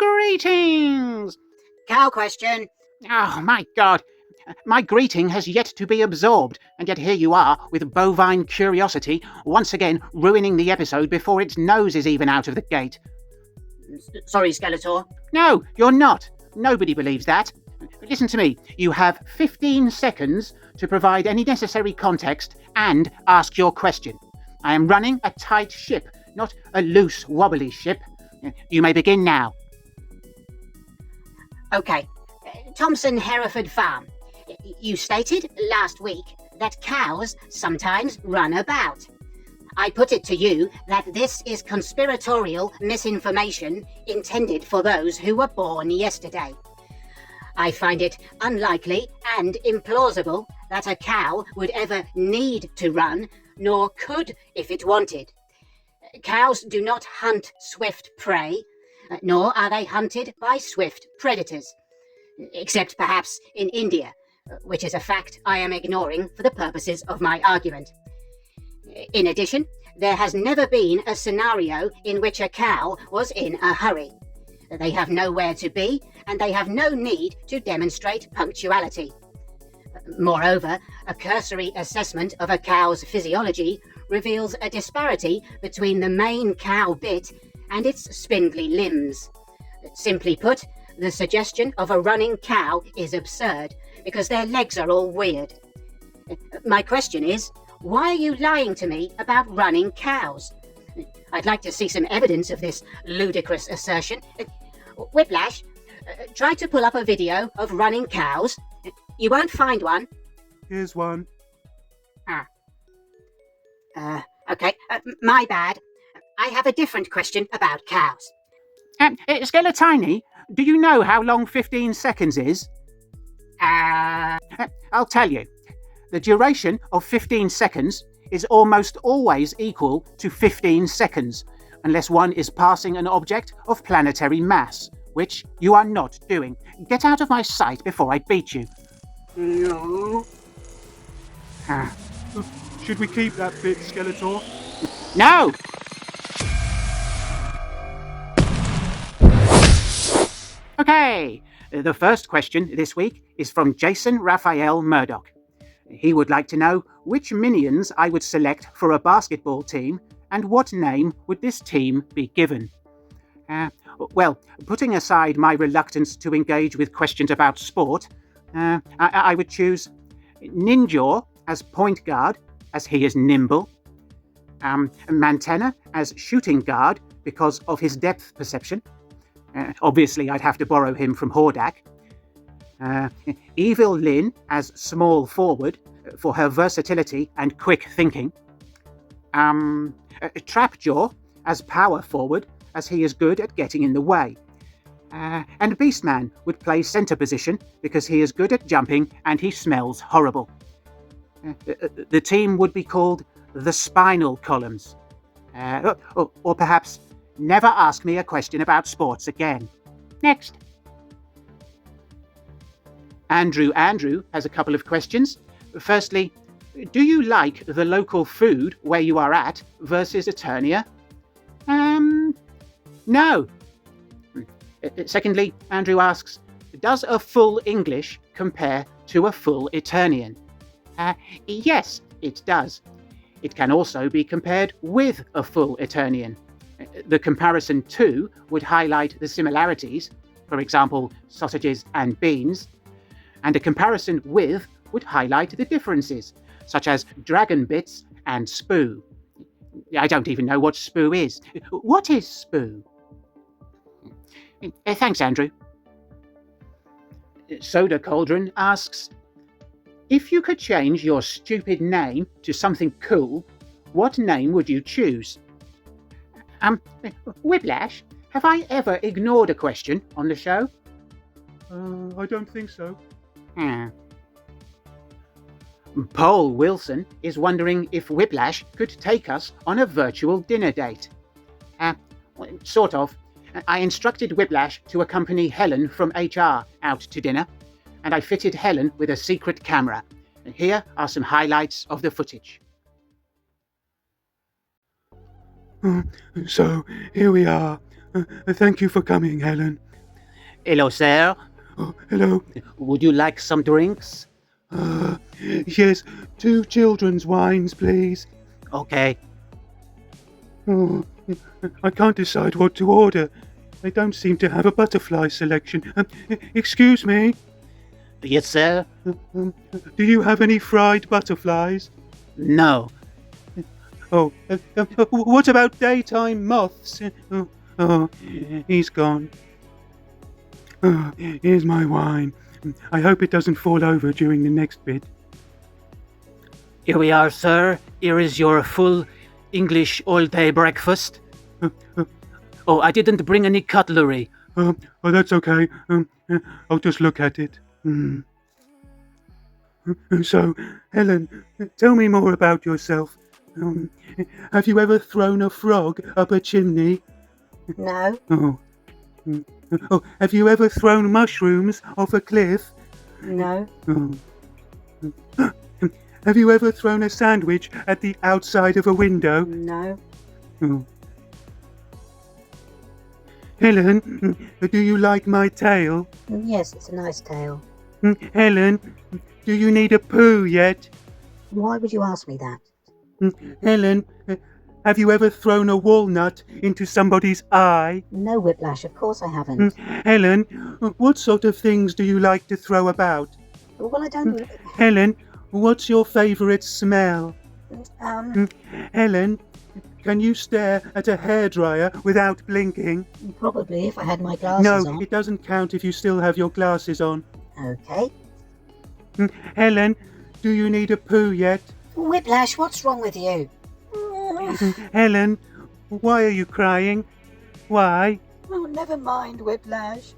Greetings! Cow question. Oh, my God. My greeting has yet to be absorbed, and yet here you are, with bovine curiosity, once again ruining the episode before its nose is even out of the gate. Sorry, Skeletor. No, you're not. Nobody believes that. Listen to me. You have 15 seconds to provide any necessary context and ask your question. I am running a tight ship, not a loose, wobbly ship. You may begin now. Okay. Thompson Hereford Farm. You stated last week that cows sometimes run about. I put it to you that this is conspiratorial misinformation intended for those who were born yesterday. I find it unlikely and implausible that a cow would ever need to run, nor could if it wanted. Cows do not hunt swift prey, nor are they hunted by swift predators, except perhaps in India, which is a fact I am ignoring for the purposes of my argument. In addition, there has never been a scenario in which a cow was in a hurry. They have nowhere to be, and they have no need to demonstrate punctuality. Moreover, a cursory assessment of a cow's physiology reveals a disparity between the main cow bit and its spindly limbs. Simply put, the suggestion of a running cow is absurd, because their legs are all weird. My question is, why are you lying to me about running cows? I'd like to see some evidence of this ludicrous assertion. Whiplash, try to pull up a video of running cows. You won't find one. Here's one. Okay, my bad. I have a different question about cows. Skele-Tiny, do you know how long 15 seconds is? I'll tell you. The duration of 15 seconds is almost always equal to 15 seconds, unless one is passing an object of planetary mass, which you are not doing. Get out of my sight before I beat you. No. Should we keep that bit, Skeletor? No! Okay, the first question this week is from Jason Raphael Murdoch. He would like to know which minions I would select for a basketball team and what name would this team be given. Well, putting aside my reluctance to engage with questions about sport, I would choose Ninja as point guard, as he is nimble, Mantenna as shooting guard because of his depth perception. Obviously, I'd have to borrow him from Hordak. Evil Lynn as small forward for her versatility and quick thinking. Trapjaw as power forward, as he is good at getting in the way. And Beastman would play centre position because he is good at jumping and he smells horrible. The team would be called the Spinal Columns. Or perhaps never ask me a question about sports again. Next. Andrew has a couple of questions. Firstly, do you like the local food where you are at versus Eternia? No. Secondly, Andrew asks, does a full English compare to a full Eternian? Yes, it does. It can also be compared with a full Eternian. The comparison to would highlight the similarities, for example, sausages and beans, and a comparison with would highlight the differences, such as dragon bits and spoo. I don't even know what spoo is. What is spoo? Thanks, Andrew. Soda Cauldron asks, if you could change your stupid name to something cool, what name would you choose? Whiplash, have I ever ignored a question on the show? I don't think so. Paul Wilson is wondering if Whiplash could take us on a virtual dinner date. Sort of. I instructed Whiplash to accompany Helen from HR out to dinner, and I fitted Helen with a secret camera. And here are some highlights of the footage. So, here we are. Thank you for coming, Helen. Hello, sir. Oh, hello. Would you like some drinks? Yes, 2 children's wines, please. Okay. Oh, I can't decide what to order. They don't seem to have a butterfly selection. Excuse me. Yes, sir. Do you have any fried butterflies? No. Oh, what about daytime moths? Oh, he's gone. Oh, here's my wine. I hope it doesn't fall over during the next bit. Here we are, sir. Here is your full English all-day breakfast. Oh, I didn't bring any cutlery. Oh, that's okay. I'll just look at it. So, Helen, tell me more about yourself. Have you ever thrown a frog up a chimney? No. Oh, have you ever thrown mushrooms off a cliff? No. Oh. Have you ever thrown a sandwich at the outside of a window? No. Oh. Helen, do you like my tail? Yes, it's a nice tale. Helen, do you need a poo yet? Why would you ask me that? Helen, have you ever thrown a walnut into somebody's eye? No, Whiplash, of course I haven't. Helen, what sort of things do you like to throw about? Well, I don't... Helen, what's your favourite smell? Helen, can you stare at a hairdryer without blinking? Probably, if I had my glasses No, on. it doesn't count if you still have your glasses on. Okay. Helen, do you need a poo yet? Whiplash, what's wrong with you? Helen, why are you crying? Why? Oh, never mind, Whiplash.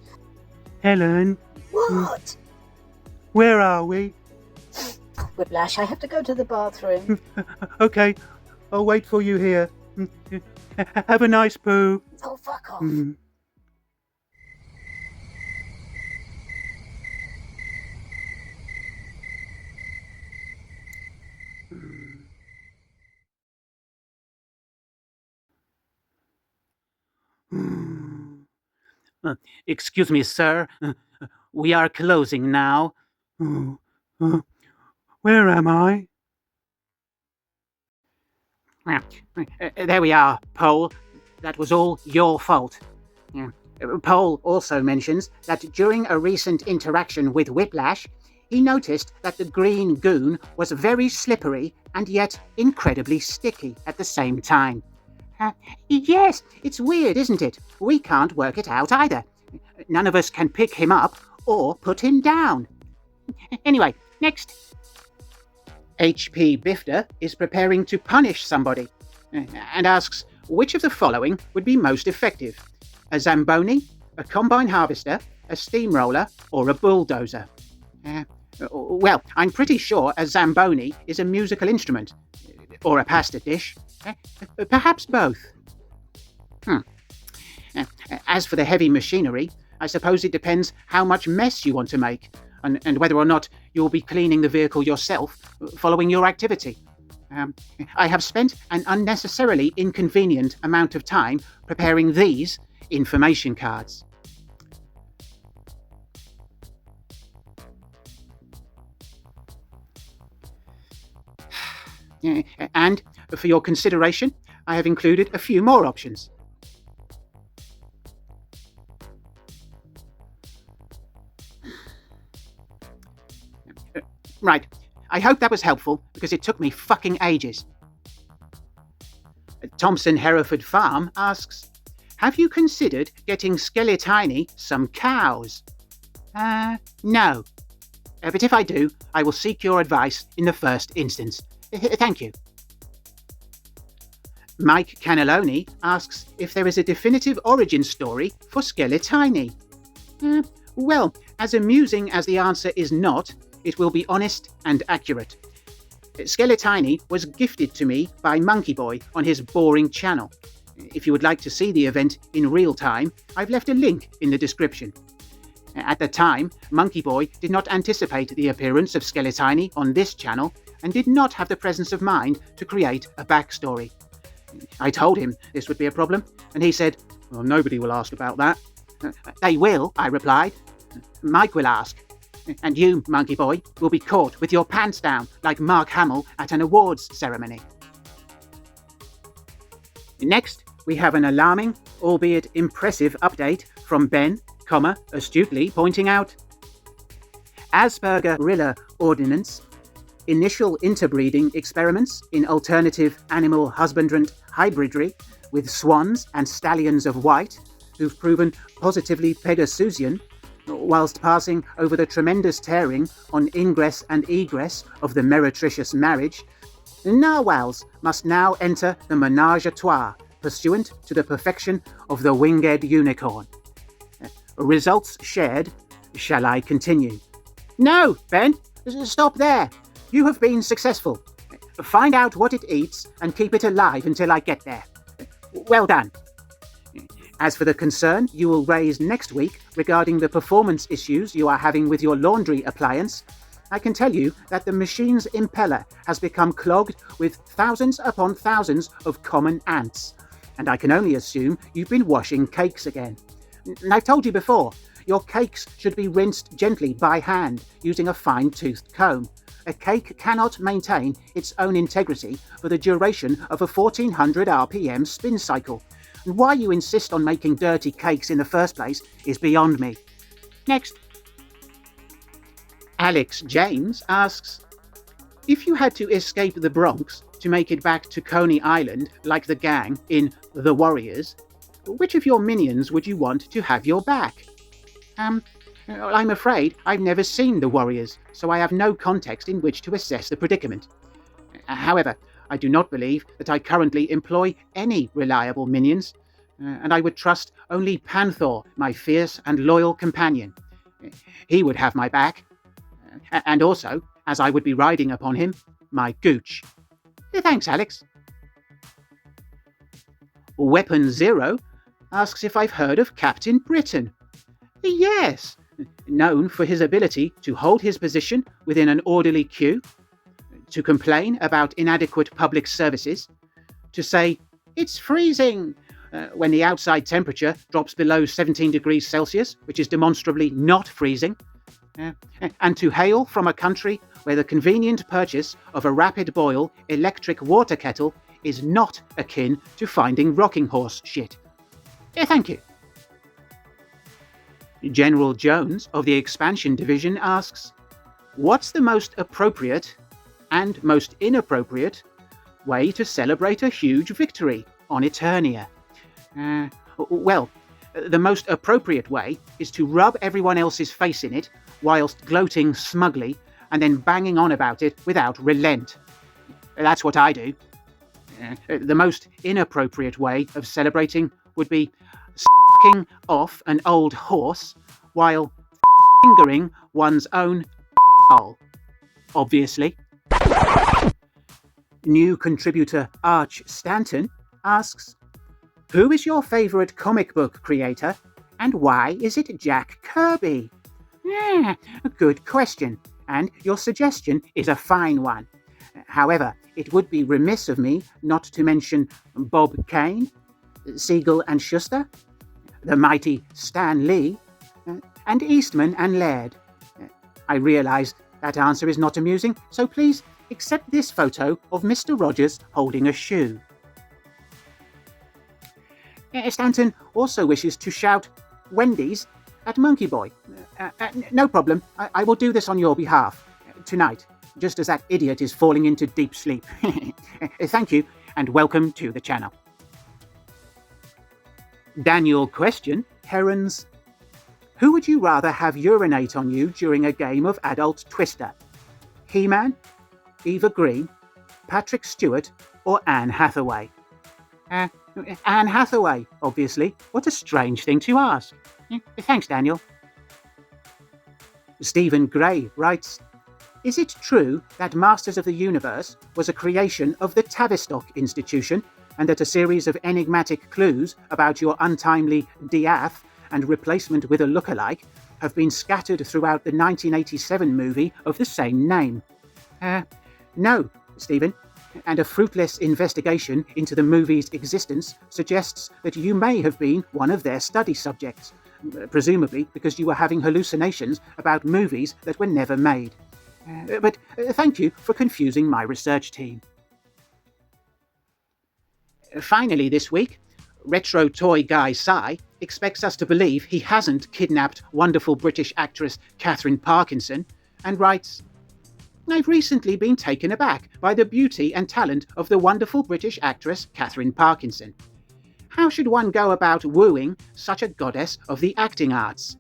Helen, What? where are we? Whiplash, I have to go to the bathroom. Okay, I'll wait for you here. Have a nice poo. Oh, fuck off. Excuse me, sir. We are closing now. Where am I? There we are, Pole. That was all your fault. Pole also mentions that during a recent interaction with Whiplash, he noticed that the green goon was very slippery and yet incredibly sticky at the same time. Yes, it's weird, isn't it? We can't work it out either. None of us can pick him up or put him down. Anyway, next. H.P. Bifter is preparing to punish somebody and asks which of the following would be most effective: a Zamboni, a combine harvester, a steamroller, or a bulldozer. Well, I'm pretty sure a Zamboni is a musical instrument, or a pasta dish. Perhaps both. As for the heavy machinery, I suppose it depends how much mess you want to make, and whether or not you'll be cleaning the vehicle yourself following your activity. I have spent an unnecessarily inconvenient amount of time preparing these information cards. And for your consideration, I have included a few more options. Right, I hope that was helpful because it took me fucking ages. Thompson Hereford Farm asks, have you considered getting Skele-Tiny some cows? No. But if I do, I will seek your advice in the first instance. Thank you. Mike Cannelloni asks if there is a definitive origin story for Skele-Tiny. Well, as amusing as the answer is not, it will be honest and accurate. Skele-Tiny was gifted to me by Monkey Boy on his boring channel. If you would like to see the event in real time, I've left a link in the description. At the time, Monkey Boy did not anticipate the appearance of Skele-Tiny on this channel and did not have the presence of mind to create a backstory. I told him this would be a problem, and he said, well, nobody will ask about that. They will, I replied. Mike will ask. And you, monkey boy, will be caught with your pants down like Mark Hamill at an awards ceremony. Next, we have an alarming, albeit impressive update from Ben, astutely pointing out Asperger-Riller Ordinance, initial interbreeding experiments in alternative animal husbandry with swans and stallions of white who've proven positively Pegasusian, whilst passing over the tremendous tearing on ingress and egress of the meretricious marriage, narwhals must now enter the menage a trois, pursuant to the perfection of the winged unicorn. Results shared. Shall I continue? No, Ben, stop there. You have been successful. Find out what it eats and keep it alive until I get there. Well done. As for the concern you will raise next week regarding the performance issues you are having with your laundry appliance, I can tell you that the machine's impeller has become clogged with thousands upon thousands of common ants, and I can only assume you've been washing cakes again. I've told you before, your cakes should be rinsed gently by hand using a fine-toothed comb. A cake cannot maintain its own integrity for the duration of a 1400 RPM spin cycle. And why you insist on making dirty cakes in the first place is beyond me. Next. Alex James asks, if you had to escape the Bronx to make it back to Coney Island like the gang in The Warriors, which of your minions would you want to have your back? I'm afraid I've never seen The Warriors, so I have no context in which to assess the predicament. However, I do not believe that I currently employ any reliable minions, and I would trust only Panther, my fierce and loyal companion. He would have my back, and also, as I would be riding upon him, my gooch. Thanks, Alex. Weapon Zero asks if I've heard of Captain Britain. Yes, known for his ability to hold his position within an orderly queue, to complain about inadequate public services, to say, it's freezing, when the outside temperature drops below 17 degrees Celsius, which is demonstrably not freezing, and to hail from a country where the convenient purchase of a rapid boil electric water kettle is not akin to finding rocking horse shit. Thank you. General Jones of the Expansion Division asks, what's the most appropriate and most inappropriate way to celebrate a huge victory on Eternia? Well, the most appropriate way is to rub everyone else's face in it whilst gloating smugly and then banging on about it without relent. That's what I do. The most inappropriate way of celebrating would be s**ing off an old horse while fingering one's own hole, obviously. New contributor Arch Stanton asks, who is your favourite comic book creator and why is it Jack Kirby? Good question, and your suggestion is a fine one. However, it would be remiss of me not to mention Bob Kane, Siegel and Schuster, the mighty Stan Lee, and Eastman and Laird. I realise that answer is not amusing, so please accept this photo of Mr. Rogers holding a shoe. Stanton also wishes to shout Wendy's at Monkey Boy. No problem, I will do this on your behalf, tonight, just as that idiot is falling into deep sleep. Thank you, and welcome to the channel. Daniel Question, Herons. Who would you rather have urinate on you during a game of adult Twister? He-Man, Eva Green, Patrick Stewart, or Anne Hathaway? Anne Hathaway, obviously. What a strange thing to ask. Thanks, Daniel. Stephen Gray writes, is it true that Masters of the Universe was a creation of the Tavistock Institution and that a series of enigmatic clues about your untimely death and replacement with a lookalike have been scattered throughout the 1987 movie of the same name? No, Stephen, and a fruitless investigation into the movie's existence suggests that you may have been one of their study subjects, presumably because you were having hallucinations about movies that were never made. But thank you for confusing my research team. Finally this week, Retro Toy Guy Cy expects us to believe he hasn't kidnapped wonderful British actress Catherine Parkinson, and writes, "I've recently been taken aback by the beauty and talent of the wonderful British actress Catherine Parkinson. How should one go about wooing such a goddess of the acting arts?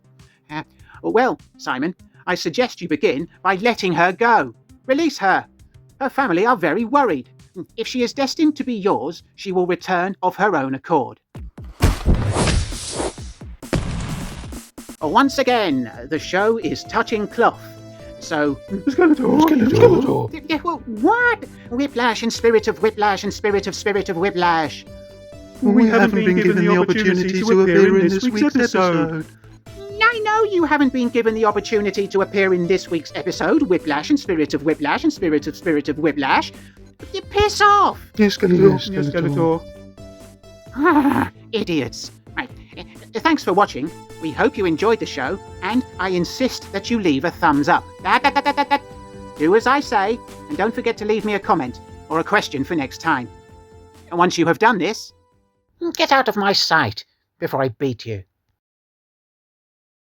Well, Simon, I suggest you begin by letting her go. Release her. Her family are very worried. If she is destined to be yours, she will return of her own accord." Once again, the show is touching cloth. So, Skeletor. Yeah, well, what? Whiplash and spirit of Whiplash and spirit of Whiplash. We haven't been given the opportunity to appear in this week's episode. I know you haven't been given the opportunity to appear in this week's episode, Whiplash and spirit of Whiplash and spirit of Whiplash. You piss off! Yes, Skeletor. Idiots. Right. Thanks for watching. We hope you enjoyed the show, and I insist that you leave a thumbs up. Do as I say, and don't forget to leave me a comment or a question for next time. And once you have done this, get out of my sight before I beat you.